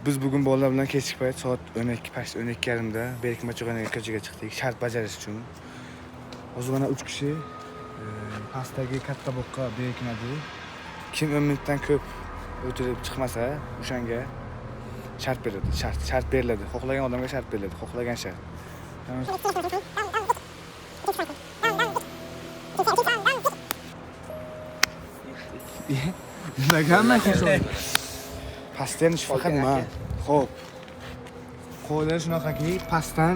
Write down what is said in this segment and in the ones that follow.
Biz bugün bolalar bilan kechki payt soat 12:30da Berkmacho'ga ko'chaga chiqdik shart bajarish uchun. Hozir mana 3 kishi pastdagi katta boqqa berkinadi. Kim 10 minutdan ko'p o'tirib chiqmasa, o'shanga shart beriladi. Shart beriladi. Xohlagan odamga shart beriladi. Xohlagan shart. Nimaga kecha? Pastdan faqat nima? Xo'p. Qo'ylar shunaqaki, pastdan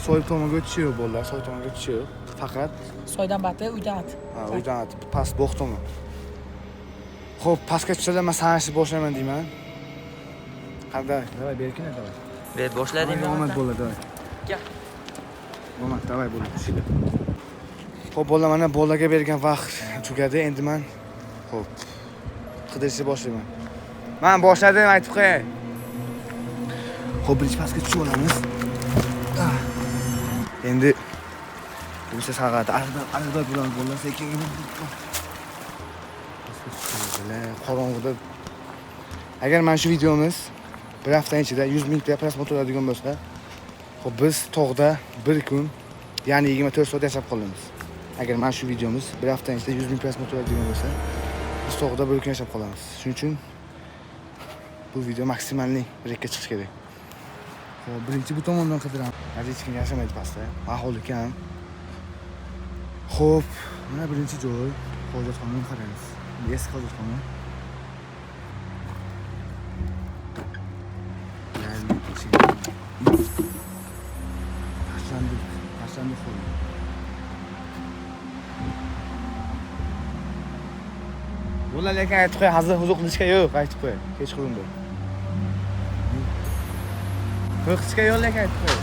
soy tomonga o'tishi yo'q bolalar, soy tomonga o'tishi yo'q. Faqat soydan batı uydan at. Ha, uydan at, past bo'q tomon. Xo'p, pastga tushsalar men sanashni boshlayman deyman. Qanday? Davay berkin, davay. Ver boshlading. Omad bo'ladi, davay. Gel. Omad, davay bo'ladi. Xo'p, bolalar mana bolaga bergan vaqt tugadi. Endi men xo'p, qidirishni boshlayman. Men boshladim, aytib qo'yay. Xo'p, birinchi pastga tushib olamiz. Endi buncha sag'at arg'dab bilan bo'lsa sekin qorong'uda. Agar mana shu videomiz bir hafta ichida 100 mingta prosmotr oladigan bo'lsa, xo'p biz tog'da bir kun, ya'ni 24 soat yashab qolamiz. Agar mana shu videomiz bir hafta ichida 100 ming prosmotr oladigan bo'lsa, biz tog'da bir kun yashab qolamiz. Shuning uchun bu video maksimalni rekka chiqish kerak. Xo'p, birinchi bu tomondan qidiraman. Hech kim yashamaydi pastda. Aholi kam. Xo'p, mana birinchi joy. Hojatxonani qaraymiz. Eski hojatxona. Tashlandik qo'y. Bular lekin aytib qo'y, hozir huzur qilishga yo'q, aytib qo'y. Kechqurunda. Qo'rqishga yo'q lekin aytib qo'y.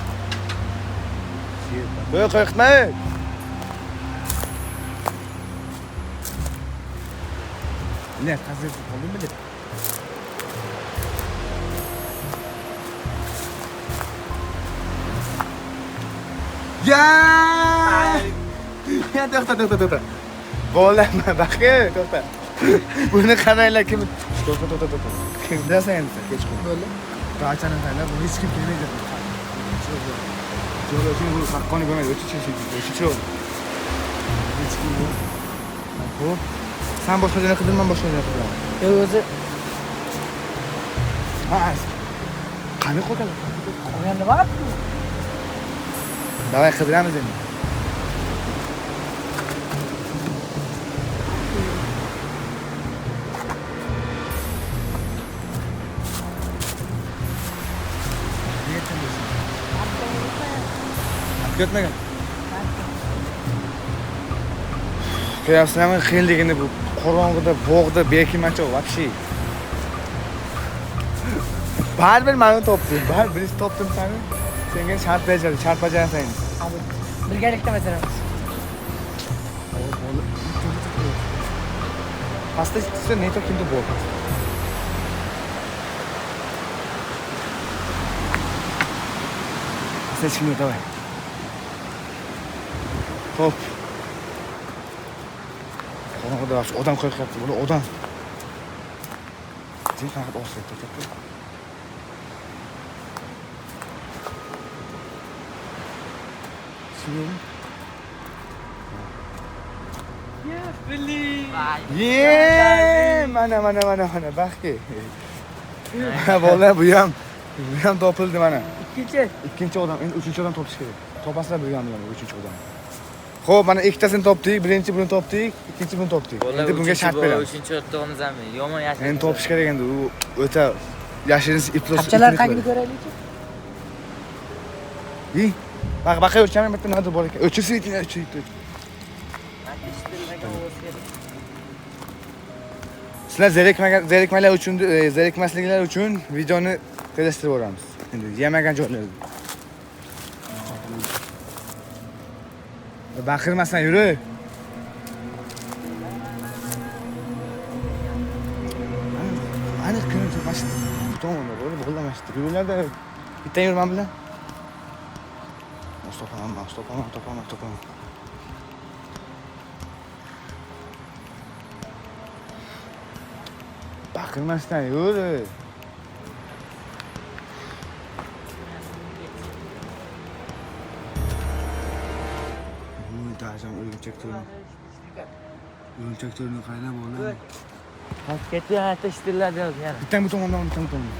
Qo'rqitma. Ne hazır oldun mu? Ya! Ya to'xta. Bo'lma, bakın, to'xta. Buni qaranglar kim? To'xta. Kim desa endi kechqurun bo'ldi. Rachani tanlab, buni hech kim bilmaydi. Jo'rasini bu haqqoni bo'lmaydi, o'chishi. Hech kim yo'q. Xo'p. Sen boshqa joyga qidin, men boshqa joyga qidaman. Yo'q, o'zi. Ha. Qani qo'yadi? Qo'ygan nima qilibdi? Davay qidiramiz endi. Ketmagan. Ko'ryapsizlarmi qiyinligini bu qorong'ida, bog'da berkinmacho вообще. Baribir meni topdim. Birinchi topdim seni. Senga shart bajarasan. Birgalikda bajaramiz. Pastda chiqsa necha kunda bor. Sen şimdi davay. Hop. Qorong'ida odam qo'yqyapti, buni odam. Sen faqat osib turibdi. Şimdi Ya Fili. mana baxki. Bola bu ham topildi mana. Ikkinchi odam, endi uchinchi odam topish kerak. Topasizlar bilgan bilan uchinchi odam. Xo'p, mana ikkitasini topdik, birinchi buni topdik, ikkinchi buni topdik. Endi bunga shart beramiz. Uchinchi o'rtog'imiz ham yomon yashin. Endi topish kerak endi, u o'ta yashirin iplos. Qanchalar qangni ko'raylik-chi? Baqa o'lchamayman, bitta nimadir bor ekan. O'chirsin, o'chirdi. Sizlar zerikmasliklar uchun videoni kelishtirib boramiz. Endi yemagan joylarda. Baqirmasdan yuri. Aniq ko'rincha mashina tomonda bo'lamashdi. Yo'llarda bitta yurman bilan. Topaman. Baqirmasdan yuri. Qachon o'rgimchak to'rini. O'rgimchak to'rini qaynab bo'ldi. Ketdi, hatta ishtirlar deyapti yana. Bittang bu tomondan, bittang bu tomondan.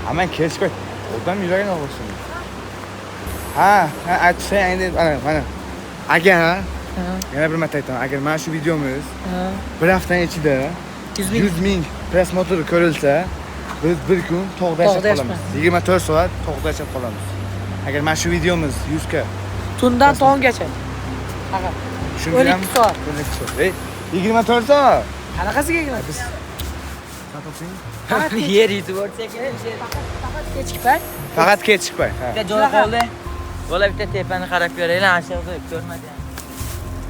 Hemen kes koy. Oradan yürüyen olursun. Ha, aytsang endi mana. Agar yana bir marta aytaman, agar mana shu videomiz bir haftaning ichida 100 ming prosmotr ko'rilsa, biz bir kun tog'da yashab qolamiz. 24 soat tog'da yashab qolamiz. Agar mana shu videomiz 100 ga Tundan tonggacha. Faqat. 12 soat. 12 soat. 24 soat. Qanaqasiga keladi? Biz sotopsing. Yer yutib o'tsak, Faqat kechki payt. Faqat kech chiqmay. bitta joy qoldi. Bola bitta tepani qarab ko'raylik, aşağıda ko'rmadi.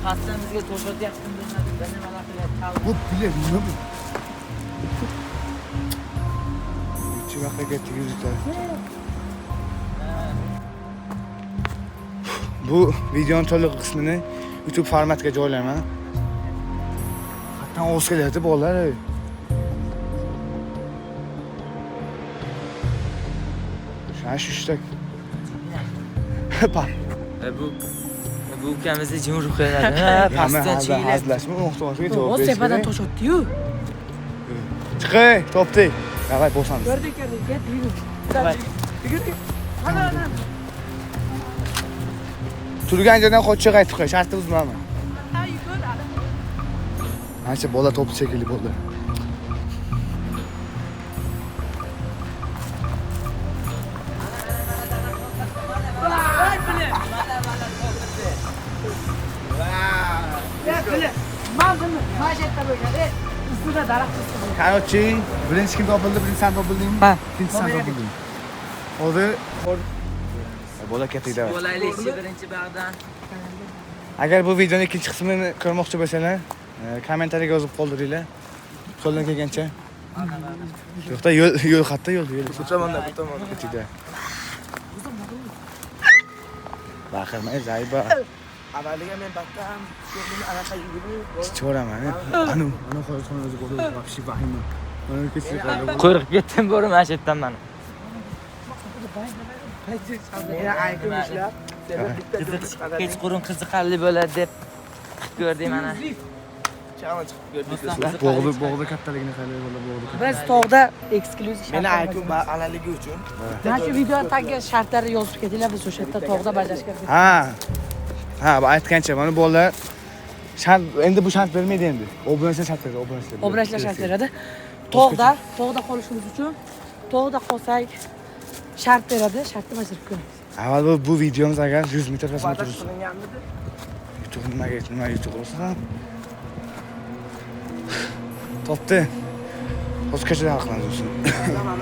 Hastamizga to'shatyaptim demadi. Nima qilyapti? Bu bile nima bu? Chivaqa ketdi yuzlar. Bu videoning to'liq qismini YouTube formatiga joylayman. Hattan o'z kelyapti bolalar. Shu ishtak. Pa. Bu ukamizni jim urib qo'yadi. Ha, pastdan chigilib. Hazlashma, o'xtog'iga javob O'z berish. tepadan to'shatdi-yu. Chiqay, topdik. Davay bo'lsamiz. Ko'rdik, ket, yugur. Ana. Turgan joydan qochib qaytib qo'y, shartni buzmayman. Ha, yugur. Ancha bola to'pi shekilli bo'ldi. Ustida daraxt ustida. Qarorchi, birinchi kim topildi, birinchi sen topildingmi? Ha. Ikkinchi sen topilding. Hozir bola ketdi. Bo'laylik, birinchi bag'dan. Agar bu videoning ikkinchi qismini ko'rmoqchi bo'lsanglar, kommentariyaga yozib qoldiringlar. Qo'ldan kelgancha. Yo'qda yo'l xatda yo'l. Bu tomonda. Ketdi. Baqirmay, Zayba. Avvaliga men battam ko'nglimni anaqa yugurib Cho'raman. Anu hozir o'zi qo'lda vaqti vahima. Mana ketdi. Qo'rqib ketdim bo'rim mana shu yerdan mana. meni aytib ishlab Kechqurun qiziqarli bo'ladi deb ko'rdim mana. chama chiqib ko'rdik. Bog'da kattaligini qarang, bog'da. Biz tog'da eksklyuziv Meni shartlar aytib bajaramiz. alaligi uchun Mana shu videoni tagiga shartlarni yozib ketinglar, biz o'sha yerda tog'da bajarishga kirdik. Ha, bu aytgancha mana bolalar shart endi bu shart bermaydi endi. Obunachilar shart beradi, Obunachilar shart beradi. Tog'da qolishimiz uchun tog'da qolsak shart beradi, shartni bajarib ko'ramiz. Avval bu videomiz agar 100 ming prosmotr va'da ursa, qilinganmidi? YouTube nima YouTube olsa ham topdi. O'zgacha hal qilamiz o'zini. Mana